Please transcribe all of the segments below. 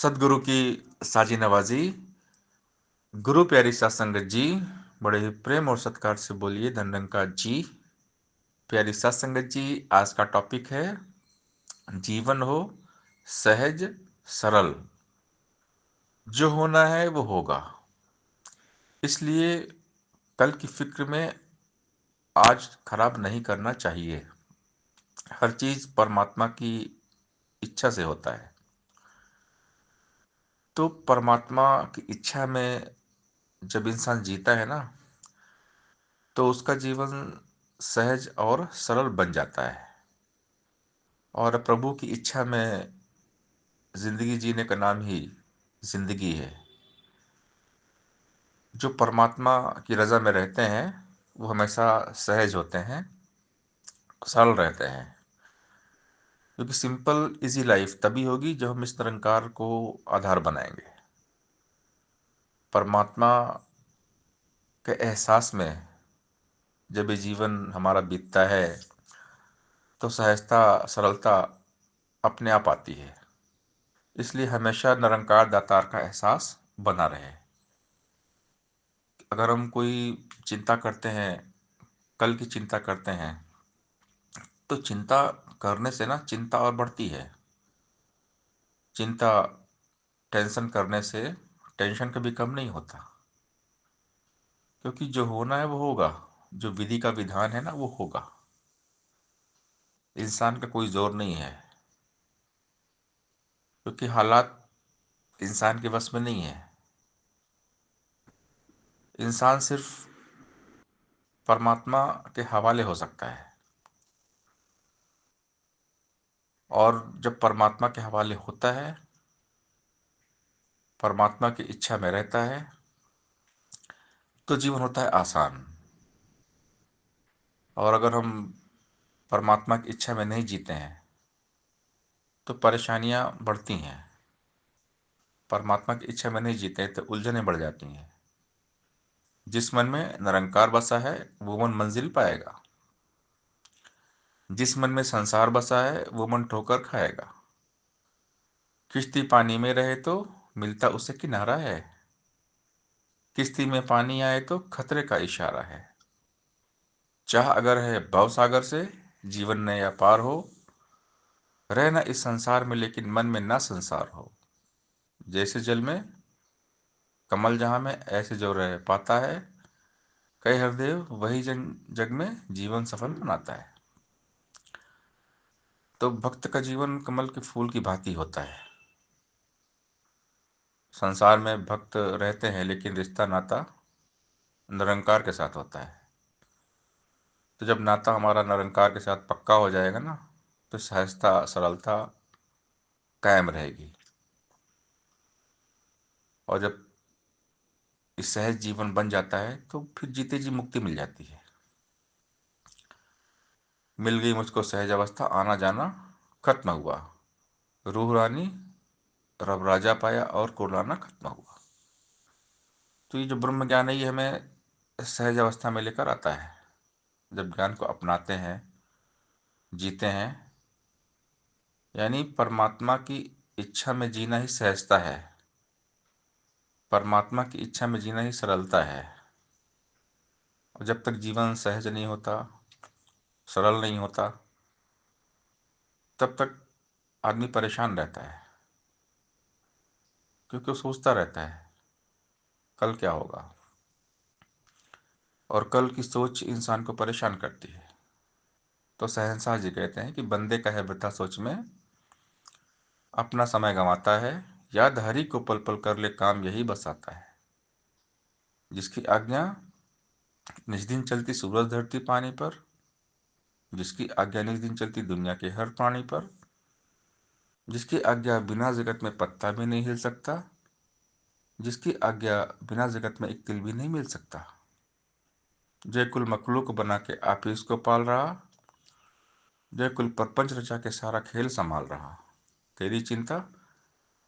सदगुरु की साजी नवाजी। गुरु प्यारी सात संगत जी, बड़े ही प्रेम और सत्कार से बोलिए धन निरंकार जी। प्यारी सात संगत जी, आज का टॉपिक है जीवन हो सहज सरल, जो होना है वो होगा। इसलिए कल की फिक्र में आज खराब नहीं करना चाहिए। हर चीज परमात्मा की इच्छा से होता है। तो परमात्मा की इच्छा में जब इंसान जीता है ना, तो उसका जीवन सहज और सरल बन जाता है। और प्रभु की इच्छा में जिंदगी जीने का नाम ही जिंदगी है। जो परमात्मा की रजा में रहते हैं वो हमेशा सहज होते हैं, सरल रहते हैं। क्योंकि सिंपल इजी लाइफ तभी होगी जब हम इस निरंकार को आधार बनाएंगे। परमात्मा के एहसास में जब ये जीवन हमारा बीतता है तो सहजता सरलता अपने आप आती है। इसलिए हमेशा निरंकार दातार का एहसास बना रहे। अगर हम कोई चिंता करते हैं, कल की चिंता करते हैं, तो चिंता करने से ना चिंता और बढ़ती है। चिंता टेंशन करने से टेंशन कभी कम नहीं होता। क्योंकि जो होना है वो होगा, जो विधि का विधान है ना वो होगा। इंसान का कोई जोर नहीं है, क्योंकि हालात इंसान के बस में नहीं है। इंसान सिर्फ परमात्मा के हवाले हो सकता है। और जब परमात्मा के हवाले होता है, परमात्मा की इच्छा में रहता है, तो जीवन होता है आसान। और अगर हम परमात्मा की इच्छा में नहीं जीते हैं तो परेशानियां बढ़ती हैं। परमात्मा की इच्छा में नहीं जीते हैं तो उलझनें बढ़ जाती हैं। जिस मन में निरंकार बसा है वो मन मंजिल पाएगा। जिस मन में संसार बसा है वो मन ठोकर खाएगा। किश्ती पानी में रहे तो मिलता उसे किनारा है। किश्ती में पानी आए तो खतरे का इशारा है। चाह अगर है भव सागर से जीवन न या पार हो, रहना इस संसार में लेकिन मन में ना संसार हो। जैसे जल में कमल जहाँ में ऐसे जो रह पाता है, कई हरदेव वही जन जग में जीवन सफल बनाता है। तो भक्त का जीवन कमल के फूल की भांति होता है। संसार में भक्त रहते हैं लेकिन रिश्ता नाता निरंकार के साथ होता है। तो जब नाता हमारा निरंकार के साथ पक्का हो जाएगा ना, तो सहजता सरलता कायम रहेगी। और जब इस सहज जीवन बन जाता है तो फिर जीते जी मुक्ति मिल जाती है। मिल गई मुझको सहज अवस्था, आना जाना खत्म हुआ। रूह रानी रब राजा पाया और कुर्लाना खत्म हुआ। तो ये जो ब्रह्म ज्ञान है ये हमें सहज अवस्था में लेकर आता है। जब ज्ञान को अपनाते हैं, जीते हैं, यानी परमात्मा की इच्छा में जीना ही सहजता है। परमात्मा की इच्छा में जीना ही सरलता है। और जब तक जीवन सहज नहीं होता, सरल नहीं होता, तब तक आदमी परेशान रहता है। क्योंकि वो सोचता रहता है कल क्या होगा। और कल की सोच इंसान को परेशान करती है। तो शहंशाह जी कहते हैं कि बंदे का है वृथा सोच में अपना समय गंवाता है। याद हरि को पल पल कर ले काम यही बस आता है। जिसकी आज्ञा निज दिन चलती सूरज धरती पानी पर, जिसकी आज्ञा निज दिन चलती दुनिया के हर प्राणी पर, जिसकी आज्ञा बिना जगत में पत्ता भी नहीं हिल सकता, जिसकी आज्ञा बिना जगत में एक तिल भी नहीं मिल सकता, जय कुल मखलूक बना के आप ही इसको पाल रहा, जय कुल प्रपंच रचा के सारा खेल संभाल रहा। तेरी चिंता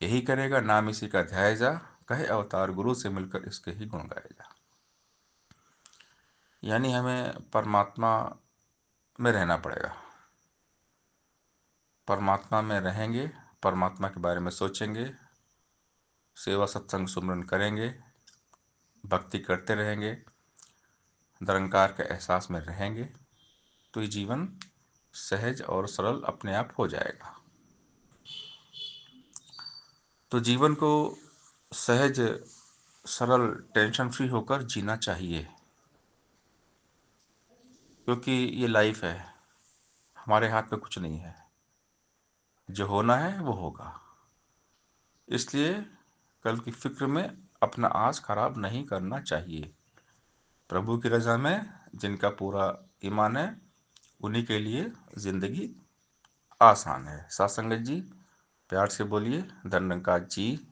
यही करेगा, नाम इसी का ध्याय जा, कहे अवतार गुरु से मिलकर इसके ही गुण गाए जा। यानी हमें परमात्मा में रहना पड़ेगा। परमात्मा में रहेंगे, परमात्मा के बारे में सोचेंगे, सेवा सत्संग सुमरन करेंगे, भक्ति करते रहेंगे, निरंकार के एहसास में रहेंगे, तो ये जीवन सहज और सरल अपने आप हो जाएगा। तो जीवन को सहज, सरल, टेंशन फ्री होकर जीना चाहिए, क्योंकि ये लाइफ है, हमारे हाथ में कुछ नहीं है। जो होना है वो होगा। इसलिए कल की फिक्र में अपना आज खराब नहीं करना चाहिए। प्रभु की रजा में जिनका पूरा ईमान है, उन्हीं के लिए जिंदगी आसान है। साथ संगत जी, प्यार से बोलिए धन्यवाद जी।